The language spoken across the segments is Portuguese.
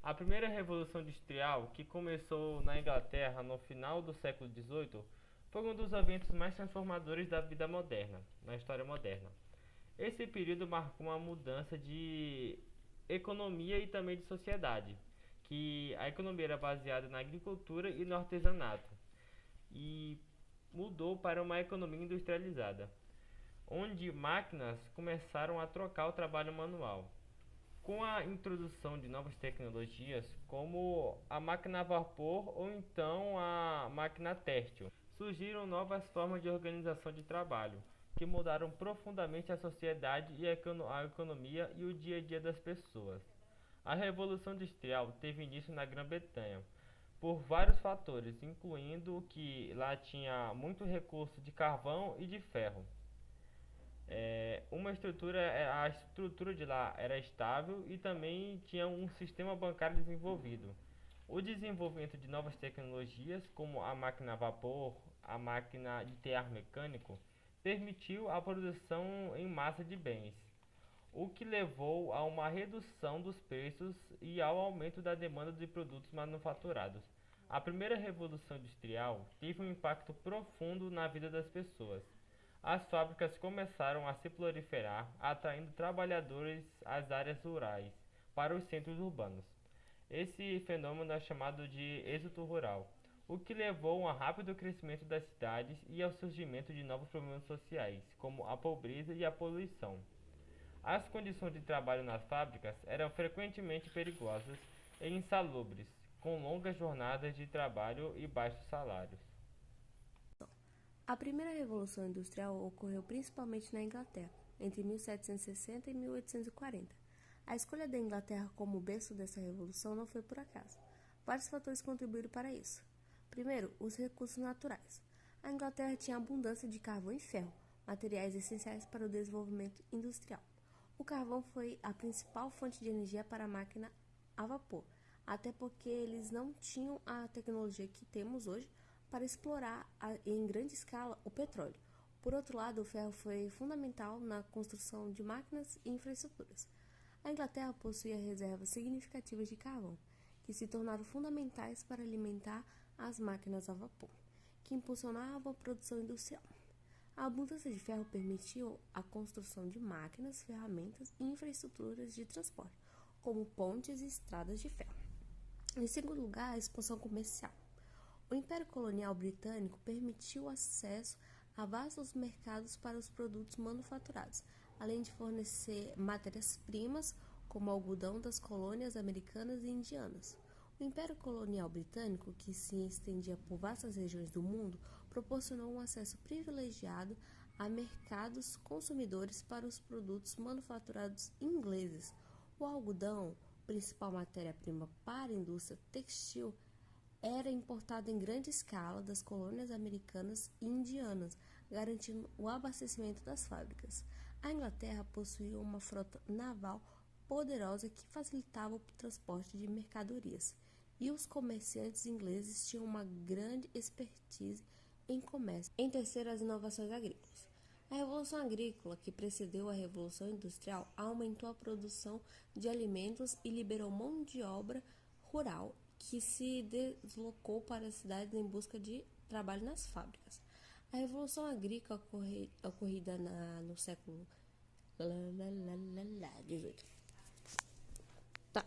A primeira revolução industrial, que começou na Inglaterra no final do século XVIII, foi um dos eventos mais transformadores da vida moderna, na história moderna. Esse período marcou uma mudança de economia e também de sociedade, que a economia era baseada na agricultura e no artesanato, e mudou para uma economia industrializada, onde máquinas começaram a trocar o trabalho manual. Com a introdução de novas tecnologias, como a máquina a vapor ou então a máquina têxtil, surgiram novas formas de organização de trabalho, que mudaram profundamente a sociedade e a economia e o dia a dia das pessoas. A Revolução Industrial teve início na Grã-Bretanha, por vários fatores, incluindo que lá tinha muito recurso de carvão e de ferro. A estrutura de lá era estável e também tinha um sistema bancário desenvolvido. O desenvolvimento de novas tecnologias, como a máquina a vapor, a máquina de tear mecânico, permitiu a produção em massa de bens, o que levou a uma redução dos preços e ao aumento da demanda de produtos manufaturados. A primeira revolução industrial teve um impacto profundo na vida das pessoas. As fábricas começaram a se proliferar, atraindo trabalhadores às áreas rurais para os centros urbanos. Esse fenômeno é chamado de êxodo rural, o que levou a um rápido crescimento das cidades e ao surgimento de novos problemas sociais, como a pobreza e a poluição. As condições de trabalho nas fábricas eram frequentemente perigosas e insalubres, com longas jornadas de trabalho e baixos salários. A primeira Revolução Industrial ocorreu principalmente na Inglaterra, entre 1760 e 1840. A escolha da Inglaterra como berço dessa revolução não foi por acaso. Vários fatores contribuíram para isso. Primeiro, os recursos naturais. A Inglaterra tinha abundância de carvão e ferro, materiais essenciais para o desenvolvimento industrial. O carvão foi a principal fonte de energia para a máquina a vapor, até porque eles não tinham a tecnologia que temos hoje para explorar em grande escala o petróleo. Por outro lado, o ferro foi fundamental na construção de máquinas e infraestruturas. A Inglaterra possuía reservas significativas de carvão, que se tornaram fundamentais para alimentar as máquinas a vapor, que impulsionavam a produção industrial. A abundância de ferro permitiu a construção de máquinas, ferramentas e infraestruturas de transporte, como pontes e estradas de ferro. Em segundo lugar, a expansão comercial. O Império Colonial Britânico permitiu acesso a vastos mercados para os produtos manufaturados, além de fornecer matérias-primas como algodão das colônias americanas e indianas. O Império Colonial Britânico, que se estendia por vastas regiões do mundo, proporcionou um acesso privilegiado a mercados consumidores para os produtos manufaturados ingleses. O algodão, principal matéria-prima para a indústria textil, era importado em grande escala das colônias americanas e indianas, garantindo o abastecimento das fábricas. A Inglaterra possuía uma frota naval poderosa que facilitava o transporte de mercadorias, e os comerciantes ingleses tinham uma grande expertise em comércio. Em terceiro, as inovações agrícolas. A Revolução Agrícola, que precedeu a Revolução Industrial, aumentou a produção de alimentos e liberou mão de obra rural que se deslocou para as cidades em busca de trabalho nas fábricas. A Revolução Agrícola ocorrida no século XVIII. Tá.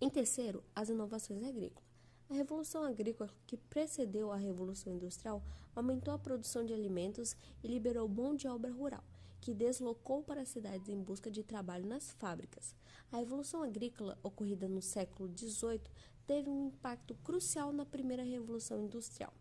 Em terceiro, as inovações agrícolas. A Revolução Agrícola, que precedeu a Revolução Industrial, aumentou a produção de alimentos e liberou mão de obra rural, que deslocou para as cidades em busca de trabalho nas fábricas. A Revolução Agrícola, ocorrida no século XVIII, teve um impacto crucial na primeira Revolução Industrial.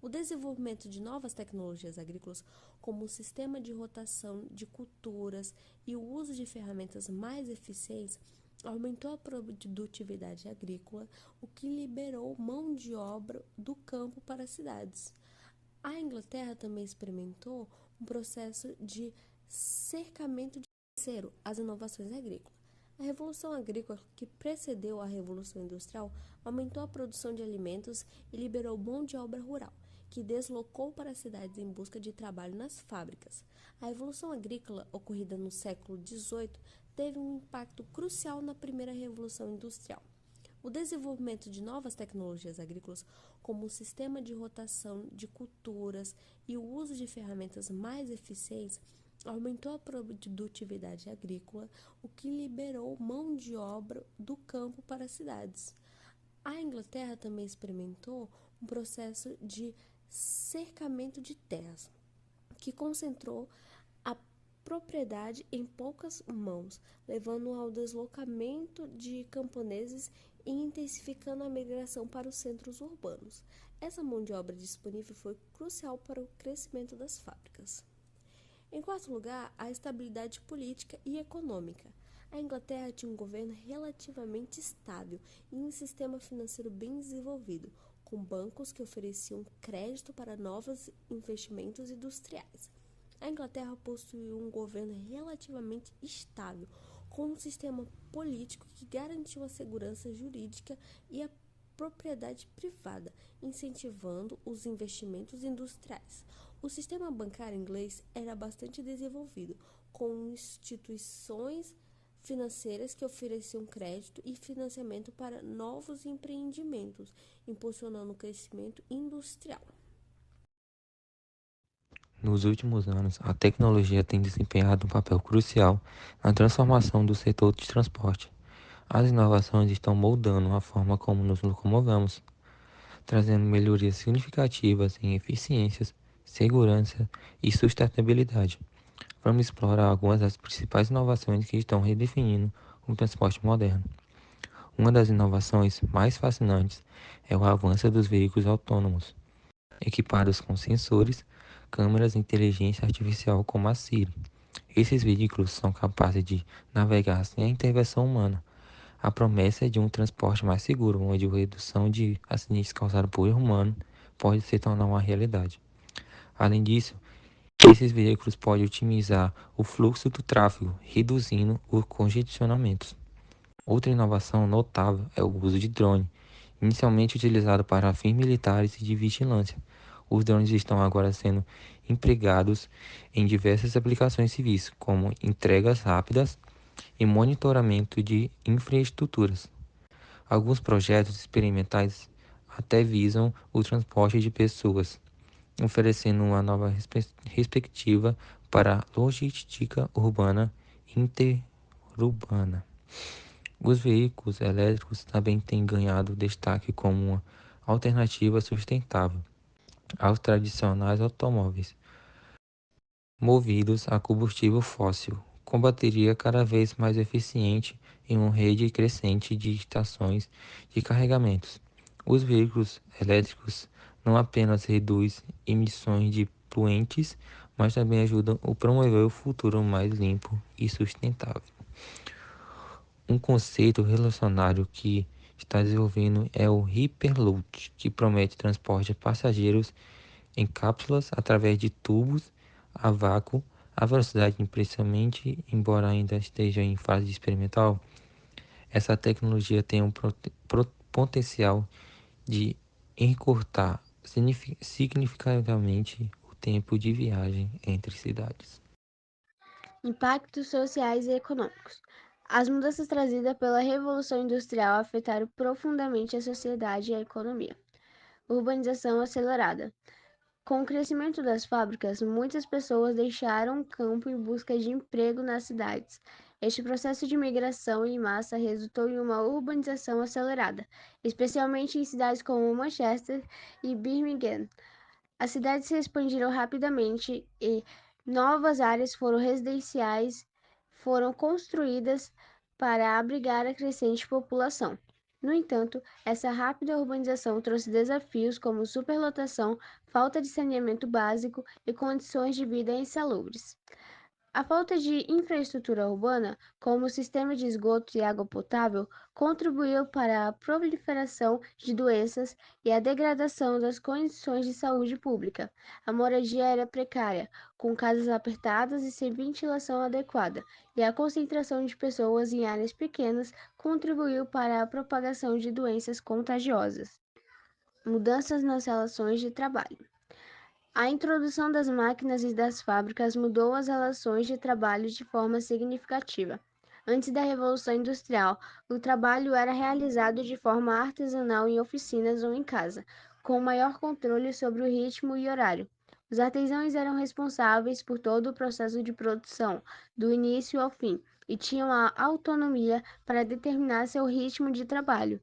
O desenvolvimento de novas tecnologias agrícolas, como o sistema de rotação de culturas e o uso de ferramentas mais eficientes, aumentou a produtividade agrícola o que liberou mão de obra do campo para as cidades. A Inglaterra também experimentou um processo de cercamento de terceiro, as inovações agrícolas. A Revolução Agrícola, que precedeu a Revolução Industrial, aumentou a produção de alimentos e liberou mão de obra rural, que deslocou para as cidades em busca de trabalho nas fábricas. A Revolução Agrícola, ocorrida no século XVIII, teve um impacto crucial na primeira Revolução Industrial. O desenvolvimento de novas tecnologias agrícolas, como o sistema de rotação de culturas e o uso de ferramentas mais eficientes, aumentou a produtividade agrícola, o que liberou mão de obra do campo para as cidades. A Inglaterra também experimentou um processo de cercamento de terras, que concentrou a propriedade em poucas mãos, levando ao deslocamento de camponeses e intensificando a migração para os centros urbanos. Essa mão de obra disponível foi crucial para o crescimento das fábricas. Em quarto lugar, a estabilidade política e econômica. A Inglaterra tinha um governo relativamente estável e um sistema financeiro bem desenvolvido, com bancos que ofereciam crédito para novos investimentos industriais. A Inglaterra possuía um governo relativamente estável, com um sistema político que garantiu a segurança jurídica e a propriedade privada, incentivando os investimentos industriais. O sistema bancário inglês era bastante desenvolvido, com instituições financeiras que ofereciam crédito e financiamento para novos empreendimentos, impulsionando o crescimento industrial. Nos últimos anos, a tecnologia tem desempenhado um papel crucial na transformação do setor de transporte. As inovações estão moldando a forma como nos locomovemos, trazendo melhorias significativas em eficiências, segurança e sustentabilidade. Vamos explorar algumas das principais inovações que estão redefinindo o transporte moderno. Uma das inovações mais fascinantes é o avanço dos veículos autônomos, equipados com sensores, câmeras e inteligência artificial como a Siri. Esses veículos são capazes de navegar sem a intervenção humana. A promessa é de um transporte mais seguro, onde a redução de acidentes causados por erro humano pode se tornar uma realidade. Além disso, esses veículos podem otimizar o fluxo do tráfego, reduzindo os congestionamentos. Outra inovação notável é o uso de drone, inicialmente utilizado para fins militares e de vigilância. Os drones estão agora sendo empregados em diversas aplicações civis, como entregas rápidas e monitoramento de infraestruturas. Alguns projetos experimentais até visam o transporte de pessoas, oferecendo uma nova perspectiva para a logística urbana e interurbana. Os veículos elétricos também têm ganhado destaque como uma alternativa sustentável aos tradicionais automóveis movidos a combustível fóssil, com bateria cada vez mais eficiente em uma rede crescente de estações de carregamentos. Os veículos elétricos não apenas reduzem emissões de poluentes, mas também ajudam a promover o futuro mais limpo e sustentável. Um conceito relacionário que está desenvolvendo é o Hyperloop, que promete transporte de passageiros em cápsulas através de tubos a vácuo a velocidade impressionante, embora ainda esteja em fase experimental. Essa tecnologia tem um potencial de encurtar significativamente o tempo de viagem entre cidades. Impactos sociais e econômicos. As mudanças trazidas pela Revolução Industrial afetaram profundamente a sociedade e a economia. Urbanização acelerada. Com o crescimento das fábricas, muitas pessoas deixaram o campo em busca de emprego nas cidades. Este processo de migração em massa resultou em uma urbanização acelerada, especialmente em cidades como Manchester e Birmingham. As cidades se expandiram rapidamente e novas áreas residenciais foram construídas para abrigar a crescente população. No entanto, essa rápida urbanização trouxe desafios como superlotação, falta de saneamento básico e condições de vida insalubres. A falta de infraestrutura urbana, como o sistema de esgoto e água potável, contribuiu para a proliferação de doenças e a degradação das condições de saúde pública. A moradia era precária, com casas apertadas e sem ventilação adequada, e a concentração de pessoas em áreas pequenas contribuiu para a propagação de doenças contagiosas. Mudanças nas relações de trabalho. A introdução das máquinas e das fábricas mudou as relações de trabalho de forma significativa. Antes da Revolução Industrial, o trabalho era realizado de forma artesanal em oficinas ou em casa, com maior controle sobre o ritmo e horário. Os artesãos eram responsáveis por todo o processo de produção, do início ao fim, e tinham a autonomia para determinar seu ritmo de trabalho.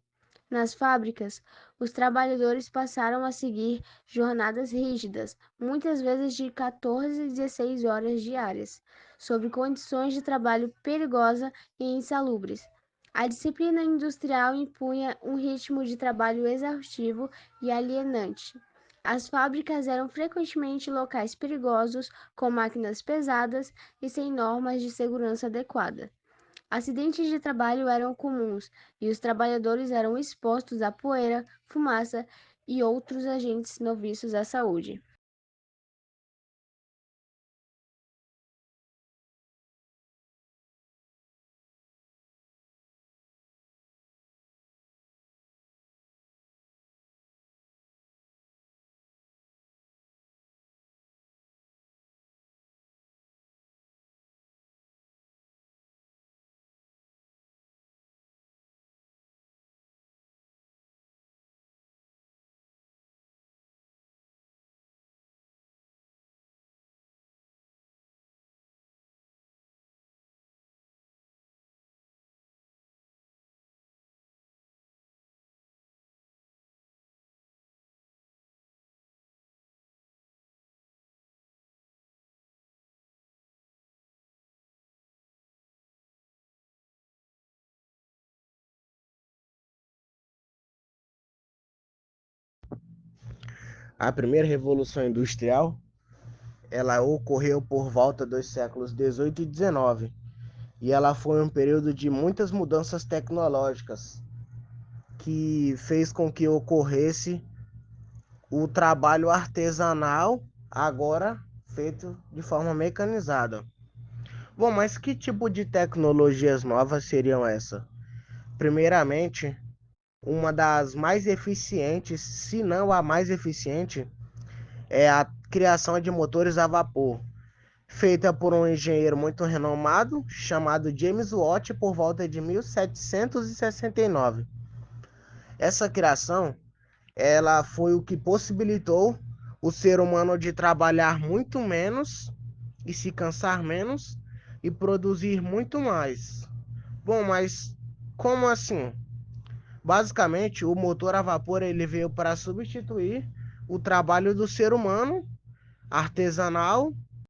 Nas fábricas, os trabalhadores passaram a seguir jornadas rígidas, muitas vezes de 14 a 16 horas diárias, sob condições de trabalho perigosas e insalubres. A disciplina industrial impunha um ritmo de trabalho exaustivo e alienante. As fábricas eram frequentemente locais perigosos, com máquinas pesadas e sem normas de segurança adequada. Acidentes de trabalho eram comuns e os trabalhadores eram expostos à poeira, fumaça e outros agentes nocivos à saúde. A primeira revolução industrial, ela ocorreu por volta dos séculos 18 e 19, e ela foi um período de muitas mudanças tecnológicas que fez com que ocorresse o trabalho artesanal, agora feito de forma mecanizada. Bom, mas que tipo de tecnologias novas seriam essas? Primeiramente, uma das mais eficientes, se não a mais eficiente, é a criação de motores a vapor, feita por um engenheiro muito renomado chamado James Watt por volta de 1769. Essa criação, ela foi o que possibilitou o ser humano de trabalhar muito menos e se cansar menos e produzir muito mais. Bom, mas como assim? Basicamente, o motor a vapor ele veio para substituir o trabalho do ser humano artesanal